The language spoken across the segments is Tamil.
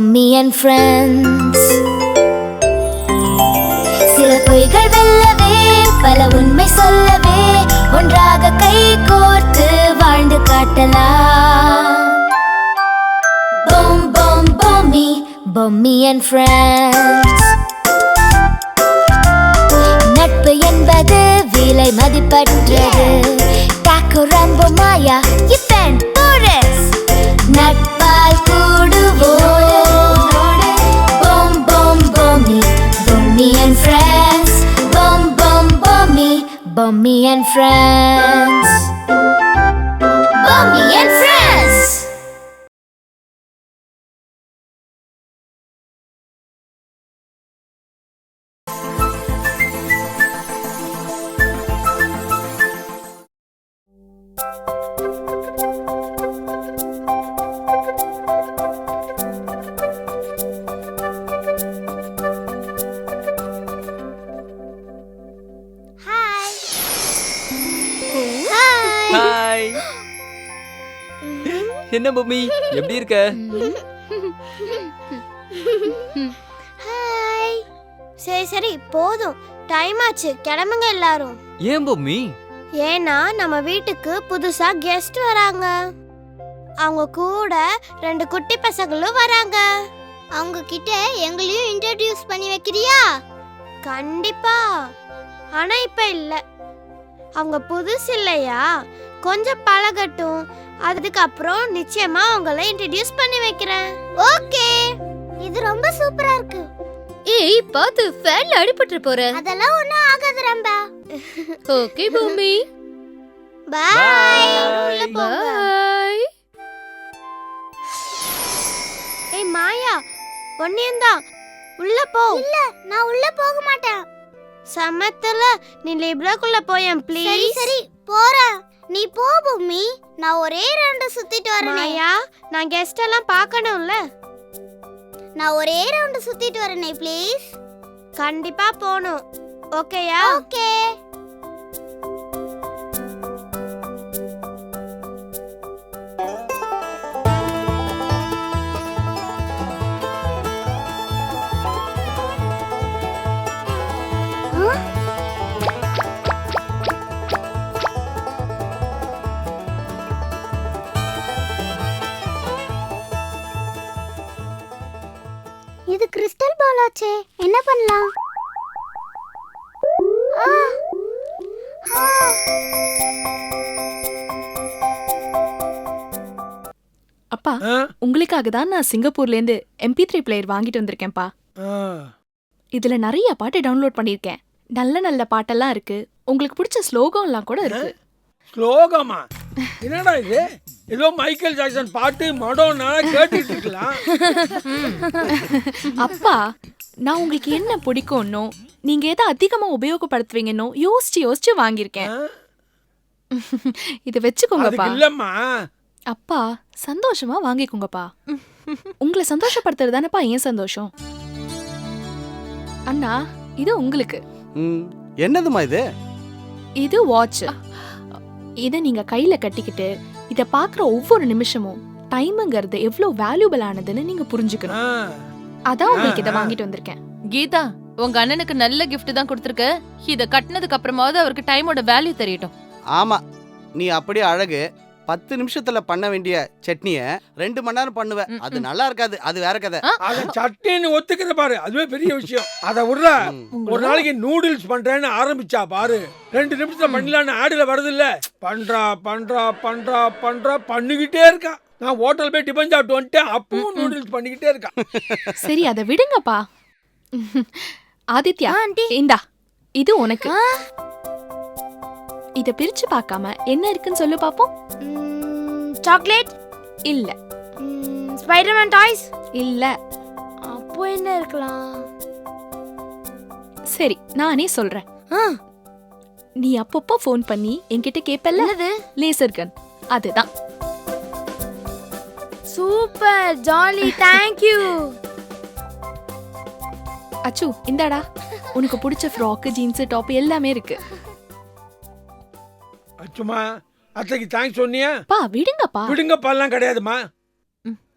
Bommi and friends. சில பொய்கள் வெல்லவே பல உண்மை சொல்லவே ஒன்றாக கை கோர்த்து வாழ்ந்து காட்டலாம். பொம் பொம் பொம்மி, பொம்மி அண்ட் ஃப்ரெண்ட்ஸ். நட்பு என்பது விலை மதிப்பற்றது. காக்கோ ரம்போ மாயா இத்தன் போரஸ் நட்பால் கூடுவோம். பொம் பொம் பொம்மி, பொம்மி அண்ட் ஃப்ரெண்ட்ஸ். பொம் பொம் Bommi, Bommi and friends. Bommi and friends. Hi. என்ன பொம்மி, எப்படி இருக்க? ஹாய். சரி சரி போதும், டைம் ஆச்சு, கிளம்புங்க எல்லாரும். ஏன் பொம்மி? ஏன்னா நம்ம வீட்டுக்கு புதுசா கெஸ்ட் வராங்க. அவங்க கூட 2 குட்டி பசங்களும் வராங்க. அவங்க கிட்ட எங்களையும் இன்ட்ரோடியூஸ் பண்ணி வைக்கிறியா? கண்டிப்பா. ஆனா இப்ப இல்ல, அவங்க புதுசு இல்லையா, கொஞ்சம் பழகட்டும். அதுக்கப்புறம் நிச்சயமா அவங்கள இன்ட்ரோடியூஸ் பண்ணி வைக்கிறேன். ஓகே, இது ரொம்ப சூப்பரா இருக்கு. ஏய் பாத்து, ஃபேன்ல அடிபட்டு போற. அதெல்லாம் ஒண்ணும் ஆகாது Rambha. Okay Bommi, bye. Bye. ஏய் மாயா, ஒன்னியந்தான் உள்ள போ. இல்ல, நான் உள்ள போக மாட்டேன். சமத்துல நீ லிப்ராக்குள்ள போயேன் ப்ளீஸ். சரி சரி போறேன், நீ போ பொம்மி. நான் ஒரே ரவுண்ட் சுத்திட்டு வரேன். மாயா, நான் கெஸ்ட் எல்லாம் பார்க்கணும்ல. நான் ஒரே ரவுண்ட் சுத்திட்டு வரேனே ப்ளீஸ். கண்டிப்பா போணும். ஓகேயா? ஓகே. இது கிறிஸ்டல் பால் ஆச்சே, என்ன பண்ணலாம்? அப்பா, உங்களுக்காக தான் நான் சிங்கப்பூர்ல இருந்து MP3 பிளேயர் வாங்கிட்டு வந்திருக்கேன்ப்பா. இதுல நிறைய பாட்டு டவுன்லோட் பண்ணிருக்கேன். நல்ல நல்ல பாட்டெல்லாம் இருக்கு. உங்களுக்கு பிடிச்ச ஸ்லோகம்லாம் கூட இருக்கு. ஸ்லோகமா? என்னடா இது? ஏதோ மைக்கேல் ஜாக்சன் பாட்டு மடோனா கேட்டுட்டு இருக்கலாம். அப்பா, நான் உங்களுக்கு என்ன பிடிக்கும்னோ, நீங்க எதை அதிகமா உபயோகப்படுத்துவீங்கன்னோ யோசிச்சு யோசிச்சு வாங்கியிருக்கேன். இதை வச்சுக்கோங்கப்பா. இல்லம்மா அப்பா, சந்தோஷமா வாங்கிக்கோங்கப்பா. உங்களை சந்தோஷப்படுத்துறது தானப்பா ஏன் சந்தோஷம். அண்ணா, இது உங்களுக்கு. என்னதுமா இது? இது வாட்ச். இதை நீங்க கையில கட்டிக்கிட்டு இத பாக்குற ஒவ்வொரு நிமிஷமும் டைம்ங்கிறது எவ்வளவு வேல்யூபிள் ஆனதுன்னு நீங்க புரிஞ்சுக்கணும். அதான் உங்களுக்கு இதை வாங்கிட்டு வந்திருக்கேன். கீதா, உங்க அண்ணனுக்கு நல்ல கிஃப்ட் தான் கொடுத்திருக்க. இத கட்டினதுக்கு அப்புறமாவது அவருக்கு டைமோட வேல்யூ தெரியட்டும். ஆமா, நீ அப்படியே அழகு. 10 நிமிஷத்துல பண்ண வேண்டிய சட்னிய 2 மணி நேரம் பண்ணுவ. அது நல்லா இருக்காது, அது வேற கதை. அத சட்னின்னு ஒத்துக்கிற பாரு, அதுவே பெரிய விஷயம். அத விடுற. ஒரு நாளைக்கு நூடுல்ஸ் பண்றேன்னு ஆரம்பிச்சா பாரு, 2 நிமிஷத்துல பண்ணலான்னு ஆடுல வருது இல்ல. பண்றா பண்றா பண்றா பண்றா பண்ணிக்கிட்டே இருக்கா. நான் ஹோட்டல் போய் டிபன் சாப்பிட்டு வந்துட்டேன், அப்பவும் நூடுல்ஸ் பண்ணிக்கிட்டே இருக்கா. சரி, அதை விடுங்கப்பா. ஆதித்யா, இந்தா, இது உனக்கு. இத பிரிச்சு பார்க்காம என்ன இருக்குன்னு சொல்லு பாப்போம். சாக்லேட் இல்ல. ஸ்பைடர்மேன் டாய்ஸ் இல்ல. அப்போ என்ன இருக்கலாம்? சரி, நானே சொல்றேன். நீ அப்பப்போ ஃபோன் பண்ணி என்கிட்ட கேப்பல்ல, லேசர் கன். அதுதான். Super jolly, thank you. அச்சு, இந்தாடா, உனக்கு பிடிச்ச ஃப்ராக், ஜீன்ஸ், டாப் எல்லாமே இருக்கு. அச்சுமா, அத்தைக்கு தேங்க்ஸ் சொன்னியா? பா, விடுங்கப்பா. விடுங்கப்பாலாம் கிடையாதுமா.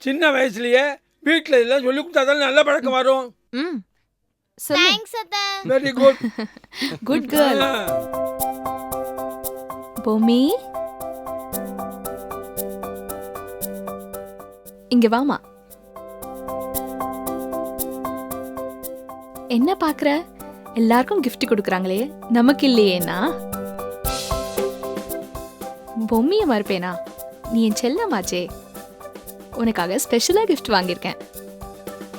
சின்ன வயசுலயே வீட்டில் எல்லாம் சொல்லி கொடுத்தா தான் நல்ல பழக்கம் வரும். ம் சொல்லு. தேங்க்ஸ் அத்தை. Very good. Good girl. பூமி இங்க வாமா. என்ன பாக்குற? எல்லாருக்கும் gift கொடுக்கறாங்களே, நமக்கு இல்லையேனா? பொம்மிய மறுப்பேனா? நீ என் செல்லமாச்சே. உனக்காக ஸ்பெஷலா gift வாங்கியிருக்கேன்.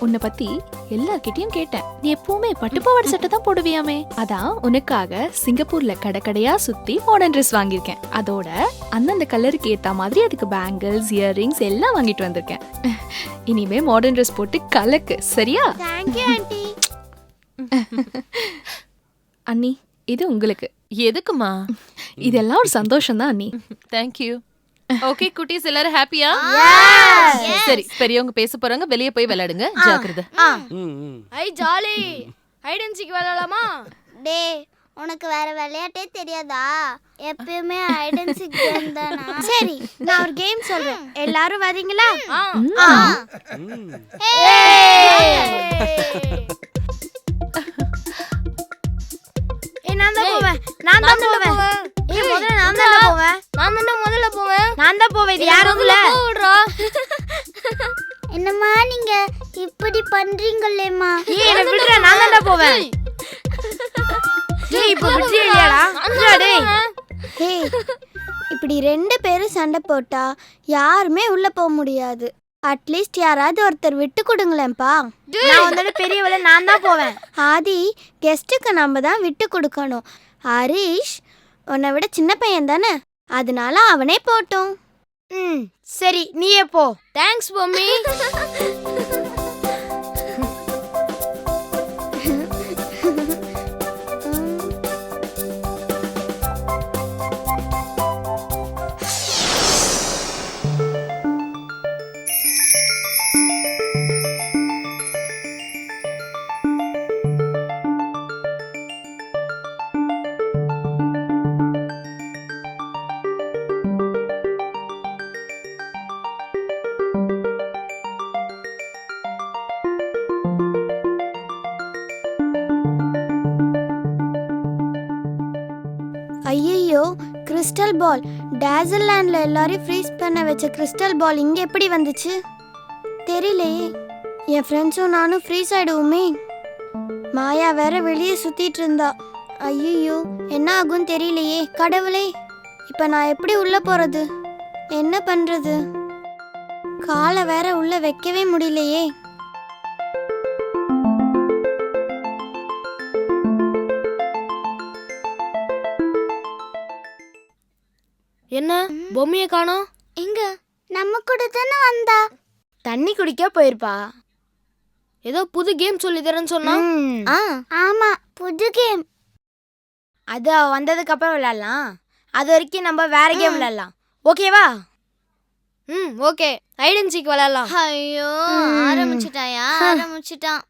உன்னை பத்தி எல்லார்கிட்டயும் கேட்டேன். நீ எப்பவுமே பட்டுப்பாவாடை சட்டை தான் போடுவியாமே. அதான் உனக்காக சிங்கப்பூர்ல கடைக்கடையா சுத்தி மாடர்ன் ட்ரெஸ் வாங்கியிருக்கேன். அதோட அந்தந்த கலருக்கு ஏத்த மாதிரி அதுக்கு பேங்கிள்ஸ், இயர்ரிங்ஸ் எல்லாம் வாங்கிட்டு வந்திருக்கேன். இனிமே மாடர்ன் ட்ரெஸ் போட்டு கலக்கு, சரியா? Thank you aunty. அண்ணி, இது உங்களுக்கு. எதுக்குமா? இதெல்லாம் ஒரு சந்தோஷம் தான் அண்ணி. தேங்க்யூ. ஓகே குட்டீஸ், எல்லாரும் ஹாப்பியா? சரி, பெரியவங்க பேச போறாங்க, வெளியே போய் விளையாடுங்க. ஜாக்கிரதை. ஐ ஜாலி. ஹைட் அண்ட் சீக் விளையாடலாமா? டேய், உனக்கு வேற விளையாட்டே தெரியாதா? எப்பயுமே ஹைட் அண்ட் சீக் கேம் தானா? சரி, நான் ஒரு கேம் சொல்றேன். எல்லாரும் வரீங்களா? நான் தான் போவேன். நான் தான் போவேன். முதல்ல நான் தான் போவேன். நான் தான் முதல்ல போவேன். நான் தான் போவேன். இது யாரும் இல்ல. என்னம்மா நீங்க இப்படி பண்றீங்களேம்மா? என்ன விடுற, நான் தான் போவேன். ஏய் இப்போ விட்டு இல்லையாடா? டேய். ஹேய், இப்படி ரெண்டு பேரும் சண்டை போட்டா யாருமே உள்ள போக முடியாது. அட்லீஸ்ட் யாராவது ஒருத்தர் விட்டு கொடுங்களேன்ப்பா. நான் வந்தது பெரியவள, நான் தான் போவேன். ஆதி, கெஸ்ட்டுக்கு நம்ம தான் விட்டு கொடுக்கணும். ஹரிஷ் உன்னை விட சின்ன பையன் தானே, அதனால அவனே போட்டும். சரி, நீயே போ. தேங்க்ஸ் பொம்மி. ஐயோ, கிறிஸ்டல் பால். டேசல் லேண்ட்ல எல்லாரையும் ஃப்ரீஸ் பண்ண வச்ச கிறிஸ்டல் பால் இங்க எப்படி வந்துச்சு தெரியலையே. என் ஃப்ரெண்ட்ஸும் நானும் ஃப்ரீஸ் ஆயிடுவோமே. மாயா வேற வெளியே சுத்திட்டு இருந்தா. ஐயோ, என்ன ஆகும் தெரியலையே. கடவுளே, இப்ப நான் எப்படி உள்ள போறது? என்ன பண்றது? காலை வேற உள்ள வைக்கவே முடியலையே. என்ன பொம்மியை காணோம்? எங்க? நம்ம கூட தானே வந்தா. தண்ணி குடிக்க போயிருப்பா. ஏதோ புது கேம் சொல்லி தரேன்னு சொன்னா. ஆமா, புது கேம். அது அவ வந்ததுக்கு அப்புறம் விளையாடலாம். அது வரைக்கும் நம்ம வேற கேம் விளையாடலாம். ஓகேவா? ஓகே. ஹைட் அண்ட் சீக் விளையாடலாம். ஐயோ, ஆரம்பிச்சிட்டான்.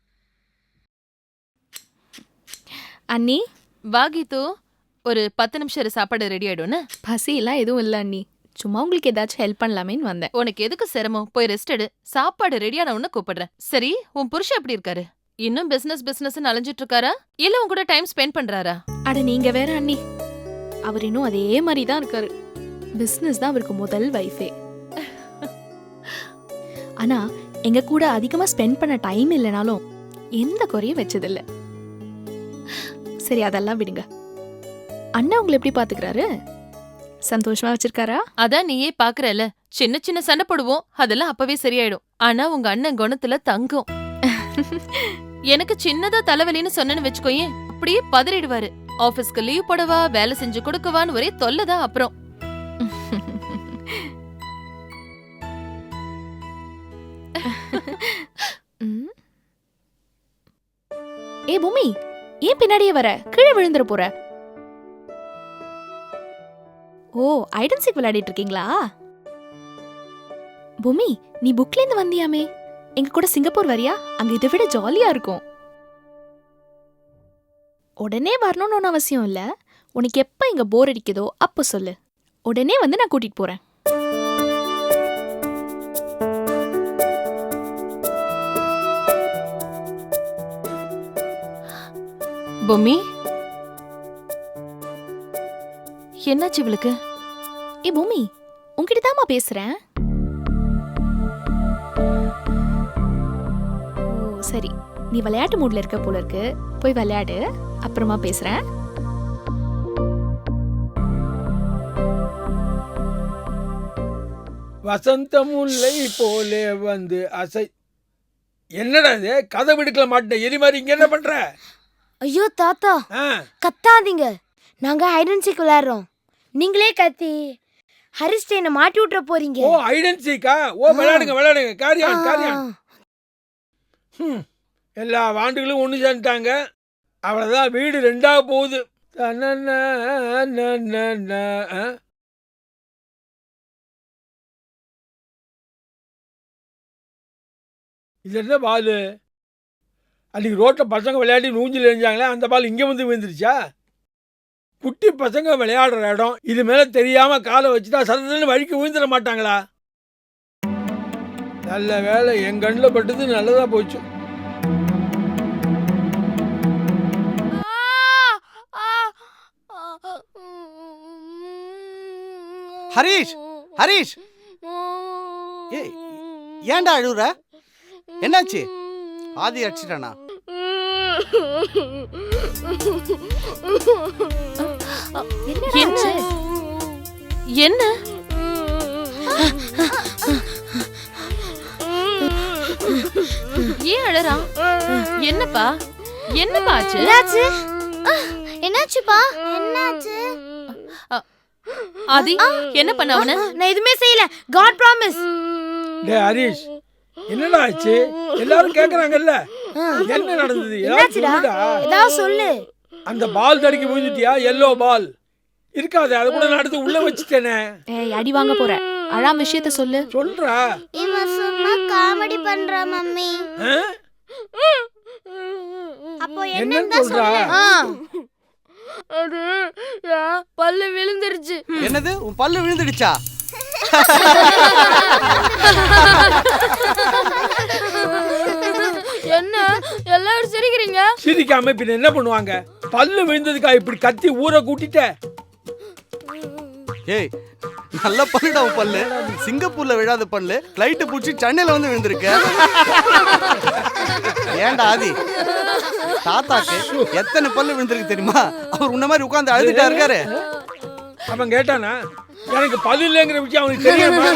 அண்ணி, வாகித்து, ஒரு 10 நிமிஷம் சாப்பாடு ரெடி ஆயிடும்னு. பசியெல்லாம் எதுவும் இல்லை அண்ணி. சும்மா உங்களுக்கு ஏதாச்சும் ஹெல்ப் பண்ணலாமேன்னு வந்தேன். உனக்கு எதுக்கு சிரமம்? போய் ரெஸ்ட் எடு. சாப்பாடு ரெடியான உன்ன கூப்பிடுறேன். சரி, உன் புருஷன் எப்படி இருக்காரு? இன்னும் பிசினஸ் அலைஞ்சிட்டு இருக்காரா, இல்ல உன் கூட டைம் ஸ்பெண்ட் பண்றாரா? அட நீங்க வேற அண்ணி, அவர் இன்னும் அதே மாதிரி தான் இருக்காரு. பிசினஸ் தான் அவருக்கு முதல் வைஃபே. ஆனா எங்க கூட அதிகமா ஸ்பெண்ட் பண்ண டைம் இல்லைனாலும் எந்த குறையும் வச்சதில்ல. சரி, அதெல்லாம் விடுங்க. அண்ணா உங்களை எப்படி பாத்துக்கிறாரு? சந்தோஷமா வச்சிருக்காரா? அதான் நீயே பாக்குறல, சின்ன சின்ன சண்டை போடுவோம், அதெல்லாம் அப்பவே சரியாயிடும். ஆனா உங்க அண்ணன் குணத்துல தங்கம். எனக்கு சின்னதா தலைவலின்னு சொன்னேன்னு வச்சுக்கோயேன், அப்படியே பதறிடுவாரு. ஆபீஸ்க்கு லீவ் போடவா, வேலை செஞ்சு கொடுக்கவான்னு ஒரே தொல்லைதான். அப்புறம் ஏ பூமி, ஏன் பின்னாடியே வர? கீழே விழுந்துற போற. ஓ, ஹைட் அண்ட் சீக் விளையாடிட்டு இருக்கீங்களா? பூமி, நீ புக்ல இருந்து வந்தியாமே, எங்க கூட சிங்கப்பூர் வரியா? அங்க இதை விட ஜாலியா இருக்கும். உடனே வரணும்னு ஒன்றும் அவசியம் இல்ல. உனக்கு எப்ப இங்க போர் அடிக்குதோ அப்ப சொல்லு, உடனே வந்து நான் கூட்டிட்டு போறேன். பொம்மி, என்னாச்சு இவளுக்கு? ஏ பூமி, உன்கிட்ட தாம்மா பேசுறேன். ஓ சரி, நீ விளையாட்டு மூட்ல இருக்க போல இருக்கு. போய் விளையாடு, அப்புறமா பேசுறேன். வசந்த முல்லை போலே வந்து அசை. என்னடா இது, கதை விடுக்கல மாட்டேன் எலி மாதிரி இங்க என்ன பண்ற? ஐயோ தாத்தா, ஆ, கத்தாதீங்க. நாங்க ஹைடன்சிக் விளையாடுறோம். நீங்களே கத்தி ஹரிஸ்டேனை மாட்டி விட்டுற போறீங்க. ஓ ஐடென்சிக்கா? ஓ விளையாடுங்க விளையாடுங்க, காரியான் காரியான். எல்லா வாண்டுகளும் ஒன்று சேர்ந்துட்டாங்க. அவ்வளோதான், வீடு ரெண்டாக போகுது. இது என்ன பால்? அன்றைக்கி ரோட்டில் பசங்க விளையாடி நூஞ்சில் எரிஞ்சாங்களே, அந்த பால் இங்கே வந்து விழுந்துருச்சா? குட்டி பசங்க விளையாடுற இடம், இது மேலே தெரியாமல் காலை வச்சுட்டா சதன்னு வழிக்கு விழுந்துட மாட்டாங்களா? நல்ல வேலை என் கண்ணில் பட்டது நல்லதாக போச்சு. ஹரிஷ், ஹரிஷ், ஏய் ஏன்டா அழுகுற? என்னாச்சு? ஆதி அடிச்சிட்டானா? என்ன என்ன? ஏன் அழறா? என்னப்பா என்னப்பா ஆச்சு? என்னாச்சு? என்னாச்சுப்பா? என்னாச்சு? ஆதி, என்ன பண்ண அவன? நான் எதுவுமே செய்யல. God promise. டே ஹரிஷ், என்னடா ஆச்சு? எல்லாரும் கேக்குறாங்கல்ல, என்ன நடந்தது? ஏதாவது சொல்லுடா. ஏதாவது சொல்லு. அந்த பால் தடிக்கு விழுந்துட்டியா? எல்லோ பால் இருக்காது, அதை கூட நான் எடுத்து உள்ள வச்சுட்டேனே. ஏய், அடி வாங்க போற. அழாம விஷயத்த சொல்லு. சொல்றா. இவன் சும்மா காமெடி பண்றா மம்மி. அப்போ என்னன்னு சொல்றா? அது பல்லு விழுந்துருச்சு. என்னது, உன் பல்லு விழுந்துடுச்சா? என்ன எல்லாரும் சிரிக்கிறீங்க? சிரிக்காம பின்ன என்ன பண்ணுவாங்க? பல்லு விழுந்ததுக்கா இப்படி கத்தி ஊரை கூட்டிட்ட? ஏய், நல்ல பல்லுடா உன் பல்லு. சிங்கப்பூர்ல விழாத பல்லு ஃப்ளைட்டு பிடிச்சி சென்னையில வந்து விழுந்திருக்க. ஏன்டா ஆதி, தாத்தாக்கு எத்தனை பல்லு விழுந்திருக்கு தெரியுமா? அவர் உன்ன மாதிரி உட்கார்ந்து அழுதுட்டா இருக்காரு. அவன் கேட்டானா? எனக்கு பல்லு இல்லைங்கிற விஷயம் அவனுக்கு தெரியுமா?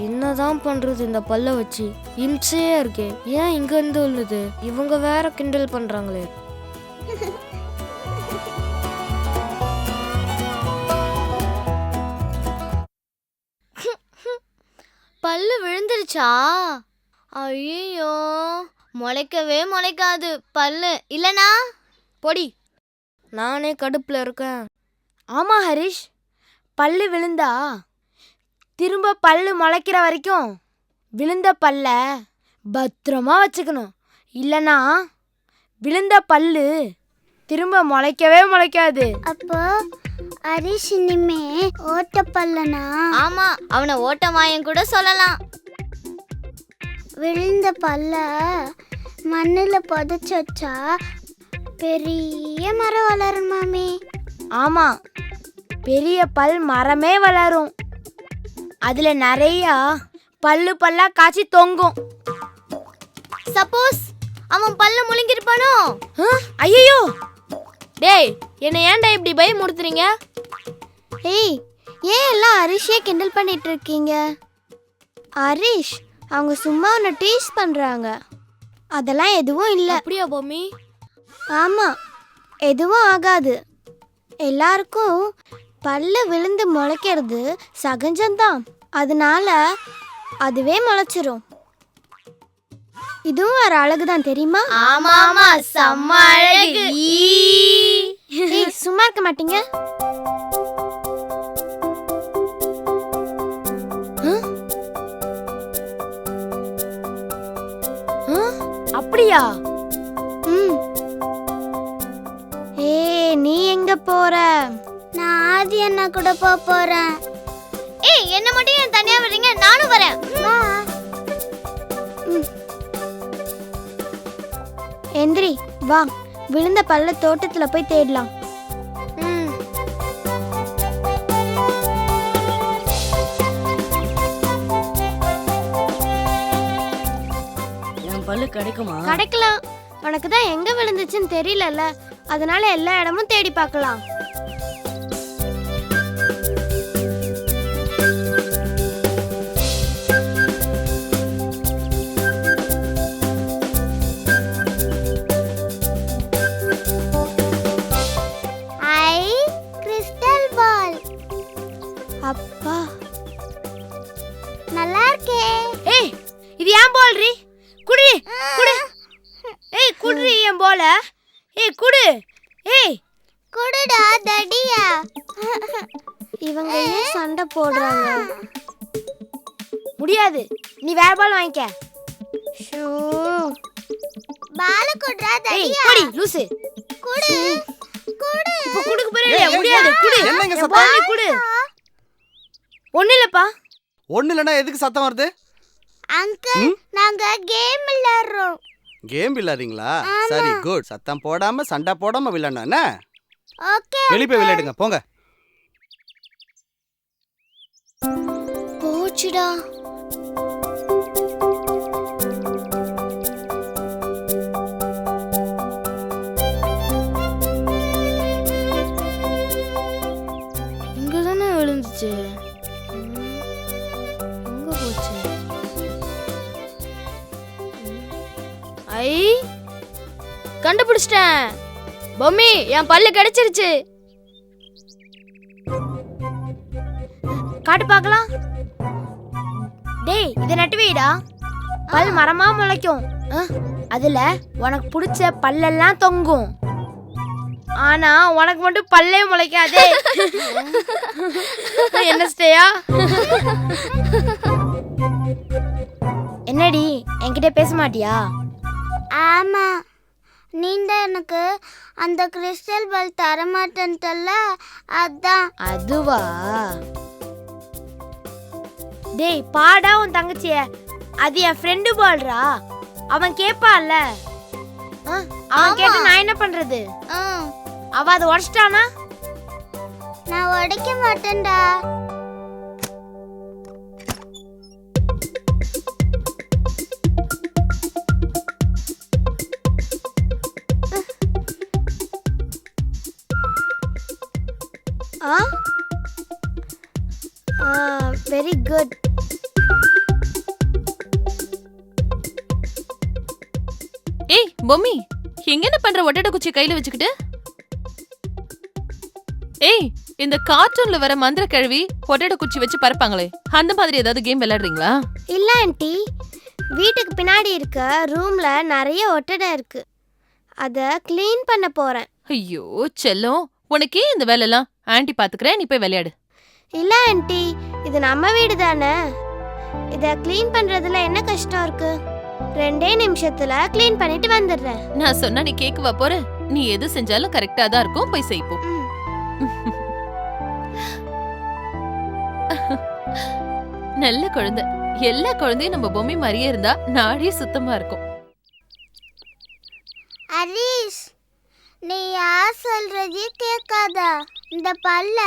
என்னதான் பண்றது இந்த பல்ல வச்சு? இம்சையா இருக்கே. ஏன் இங்க இருந்து உள்ளது? இவங்க வேற கிண்டல் பண்றாங்களே. பல்லு விழுந்துருச்சா? ஐயோ, முளைக்கவே முளைக்காது பல்லு இல்லனா? பொடி, நானே கடுப்புல இருக்கேன். ஆமா ஹரிஷ், பல்லு விழுந்தா திரும்ப பல்லு முளைக்கிற வரைக்கும் விழுந்த பல்ல பத்திரமா வச்சுக்கணும். இல்லனா விழுந்த பல்லு திரும்ப முளைக்கவே முளைக்காது. அப்போ ஹரிஷ் இனிமே ஓட்ட பல்லனா? ஆமா, அவனை ஓட்ட மாயன் கூட சொல்லலாம். விழுந்த பல்ல மண்ணில் புதைச்சு வச்சா பெரிய மரம் வளரும் மாமி. ஆமா, பெரிய பல் மரமே வளரும். அதுல நிறைய பல்லு பல்லா காய்ச்சி தொங்கும். சப்போஸ் அவன் பல்ல முழுங்கிருப்பானோ? ஐயோ, டேய் என்னை ஏன்டா இப்படி பயமுறுத்துறீங்க? ஏய், ஏன் எல்லாம் ஹரிஷே கிண்டல் பண்ணிட்டு இருக்கீங்க? ஹரிஷ், அவங்க சும்மா உன்னை டீஸ் பண்றாங்க. அதெல்லாம் எதுவும் இல்லை. அப்படியா பொம்மி? ஆமா, எதுவும் ஆகாது. எல்லாருக்கும் பல்லு விழுந்து முளைக்கிறது சகஜம்தான். அதனால அதுவே முளைச்சிரும். இதுவும் ஒரு அழகுதான் தெரியுமா? ஆமா ஆமா செம்ம அழகு. ஏய், சும்மா இருக்க மாட்டீங்க? அப்படியா? ஏய், நீ எங்க போற? நான் ஆதி அண்ணா கூட போறேன். ஏய், என்ன மட்டும் ஏன் தனியா வர்றீங்க? நானும் வரேன். எந்திரி, வா. விழுந்த பல்ல தோட்டத்துல போய் தேடலாம். என் பல்லு கிடைக்குமா? கிடைக்கலாம். உனக்கு தான் எங்க விழுந்துச்சுன்னு தெரியலல்ல, அதனால எல்லா இடமும் தேடி பார்க்கலாம். ஐ கிறிஸ்டல் பால். அப்பா, நல்லா இருக்கே. ஏய் இது ஏன் பால் ரீ? குடி குடி. ஏய் குடி ஏன் பால்? ஏய் குடு. ஏய் குடுடா தடியா. இவங்க ஏன் சண்டை போடுறாங்க? முடியாது, நீ வேற பால் வாங்கிக்க. ஷூ. பால குடுடா ஏய் தடியா. குடி லூசு. குடு குடு. இப்ப குடுக்க போறே. முடியாது, குடு. என்னங்க என் சத்தம்? பால் நீ குடு. ஒண்ணு இல்லப்பா. ஒண்ணு இல்லைன்னா எதுக்கு சத்தம் வருது? அங்கிள், நாங்க கேம் விளையாடுறோம். கேம் விளையாடுறீங்களா? சரி குட். சத்தம் போடாம சண்டை போடாம விளையாடணும் என்ன? ஓகே. வெளியே போய் விளையாடுங்க போங்க. போச்சுடா. இங்க தானே விழுந்துச்சு. எங்க போச்சு? ஐ கண்டுபிடிச்சிட்டேன். பொம்மி என் பல்லு கிடைச்சிருச்சு. காட்டு பார்க்கலாம். டேய் இதை நட்டு வைடா. பல் மரமா முளைக்கும். அதுல உனக்கு பிடிச்ச பல்லெல்லாம் தொங்கும். ஆனா உனக்கு மட்டும் பல்லே முளைக்காதே. என்ன ஸ்டேயா? என்னடி என்கிட்ட பேச மாட்டியா? ஆமா, நீ தான் எனக்கு அந்த கிறிஸ்டல் பால் தர மாட்டேன்ட்டல்ல, அதான். அதுவா? டேய் பாடா உன் தங்கச்சிய. அது என் ஃப்ரெண்டு பால்ரா. அவன் கேப்பான்ல. அவன் கேட்டு நான் என்ன பண்றது? அவ அதை உடைச்சிட்டானா? நான் உடைக்க மாட்டேன்டா. Very good. ஏய் பொம்மி, எங்க என்ன பண்ற? ஒட்டடை குச்சி கையில வச்சுக்கிட்டு. ஏய், இந்த கார்ட்டூன்ல வர மந்திர கிழவி ஒட்டடை குச்சி வச்சு பறப்பாங்களே, அந்த மாதிரி ஏதாவது கேம் விளையாடுறீங்களா? இல்ல ஆண்டி, வீட்டுக்கு பின்னாடி இருக்க ரூம்ல நிறைய ஒட்டடை இருக்கு. அத க்ளீன் பண்ண போறேன். ஐயோ செல்லம், உனக்கே இந்த வேலைலாம் ஆன்ட்டி பாத்துக்கிறேன், நீ போய் விளையாடு. இல்ல ஆண்டி, இது நம்ம வீடு தானே. இத க்ளீன் பண்றதுல என்ன கஷ்டம் இருக்கு? 2 நிமிஷத்துல க்ளீன் பண்ணிட்டு வந்துடுறேன். நான் சொன்னா நீ கேக்குவா போற? நீ எது செஞ்சாலும் கரெக்டா தான் இருக்கும், போய் செய்ப்போம். நல்ல குழந்தை. எல்லா குழந்தையும் நம்ம பொம்மி மாதிரியே இருந்தா நாடே சுத்தமா இருக்கும். ஹரிஷ், நீ யார் சொல்றதையும் கேட்காத. இந்த பல்ல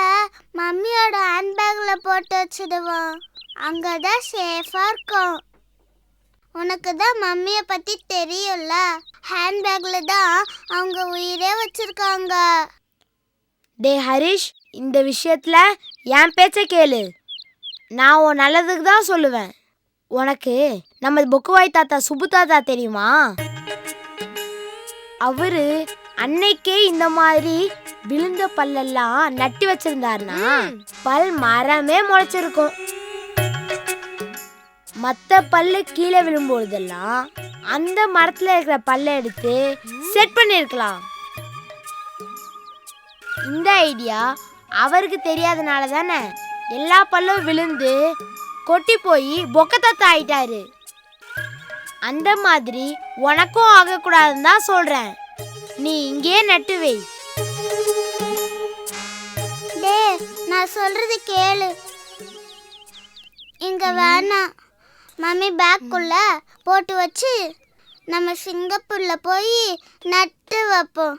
மம்மியோட ஹேண்ட்பேக்ல போட்டு வச்சிடுவோம். அங்கதான் சேஃபா இருக்கும். உனக்கு தான் மம்மிய பத்தி தெரியும்ல, ஹேண்ட்பேக்ல தான் அவங்க உயிரே வச்சிருக்காங்க. டே ஹரிஷ், இந்த விஷயத்துல என் பேச்ச கேளு. நான் உன் நல்லதுக்கு தான் சொல்லுவேன். உனக்கு நம்ம பொக்குவாய் தாத்தா சுப்பு தாத்தா தெரியுமா? அவரு அன்னைக்கே இந்த மாதிரி விழுந்த பல்லெல்லாம் நட்டி வச்சிருந்தாருன்னா பல் மரமே முளைச்சிருக்கும். மற்ற பல்லு கீழே விழும்போதெல்லாம் அந்த மரத்துல இருக்கிற பல்லை எடுத்து செட் பண்ணிருக்கலாம். இந்த ஐடியா அவருக்கு தெரியாதனால தானே எல்லா பல்லும் விழுந்து கொட்டி போய் பொக்கத்தத்த ஆயிட்டாரு. அந்த மாதிரி உனக்கும் ஆகக்கூடாதுன்னு தான் சொல்றேன். நீ இங்கே நட்டு வை. டே நான் சொல்றது கேளு. இங்க வேணாம், மம்மி பேக்குள்ள போட்டு வச்சு நம்ம சிங்கப்பூர்ல போய் நட்டு வைப்போம்.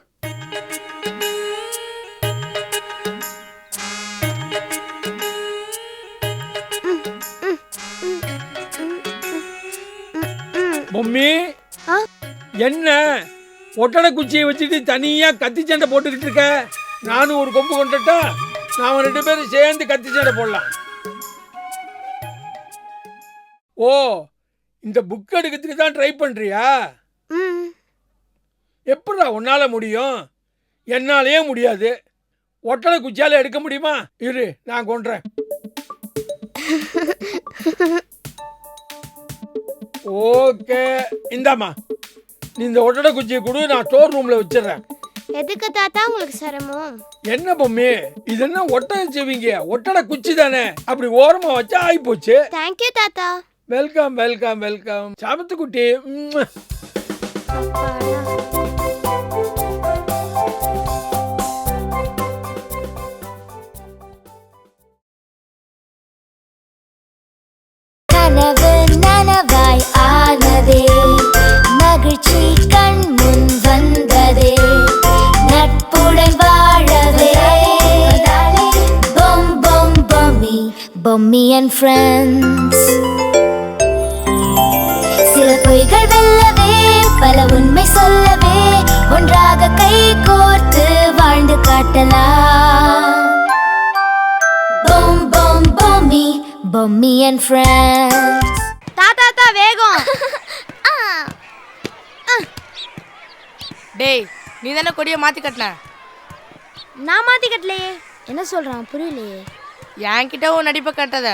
மம்மி என்ன ஒட்டடை குச்சியை வச்சுட்டு தனியா கத்தி சண்டை போட்டுக்கிட்டு இருக்க? நானும் ஒரு கொம்பு கொண்டுட்டா நாம 2 பேரும் சேர்ந்து கத்தி சண்டை போடலாம். ஓ, இந்த புக் எடுக்கிறதுக்கு தான் ட்ரை பண்றியா? எப்படிடா உன்னால முடியும்? என்னாலேயே முடியாது. ஒட்டடை குச்சியால எடுக்க முடியுமா? இரு, நான் கொண்டுறேன். ஓகே, இந்தாம்மா, நீ இந்த ஒட்டடை குச்சியை கொடு, நான் ஸ்டோர் ரூம்ல வச்சிடுறேன். எதுக்கு தாத்தா உங்களுக்கு சிரமம்? என்ன பொம்மி, இது என்ன ஒட்டடை செய்வீங்க? ஒட்டடை குச்சி தானே, அப்படி ஓரமா வச்சா ஆகி போச்சு. தேங்க்யூ தாத்தா. வெல்கம் வெல்கம் வெல்கம் சாமத்து குட்டி. கனவு நனவாய் ஆனதே, மகிழ்ச்சி கண் முன் வந்ததே, நட்புடன் வாழவே. பொம் பொம் பொம்மி, பொம்மி and friends. சில பொய்கள் வெல்லவே, பல உண்மை சொல்லவே, ஒன்றாக கை கோர்த்து வாழ்ந்து காட்டலாம். பொம் பொம் பொம்மி, பொம்மி and friends. தாத்தா வேகம். டேய், நீ தானே கொடியை மாத்தி கட்டின? நான் மாத்தி கட்டலையே. என்ன சொல்றான் புரியலையே. என்கிட்ட உன் நடிப்பை கட்டத,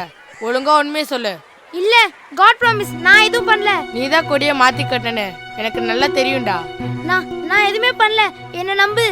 ஒழுங்கா உண்மையை சொல்லு. இல்ல, காட் ப்ராமிஸ், நான் எதுவும் பண்ணல. நீ தான் கொடியை மாத்தி கட்டனு எனக்கு நல்லா தெரியும்டா. நான் எதுவுமே பண்ணல, என்ன நம்பு.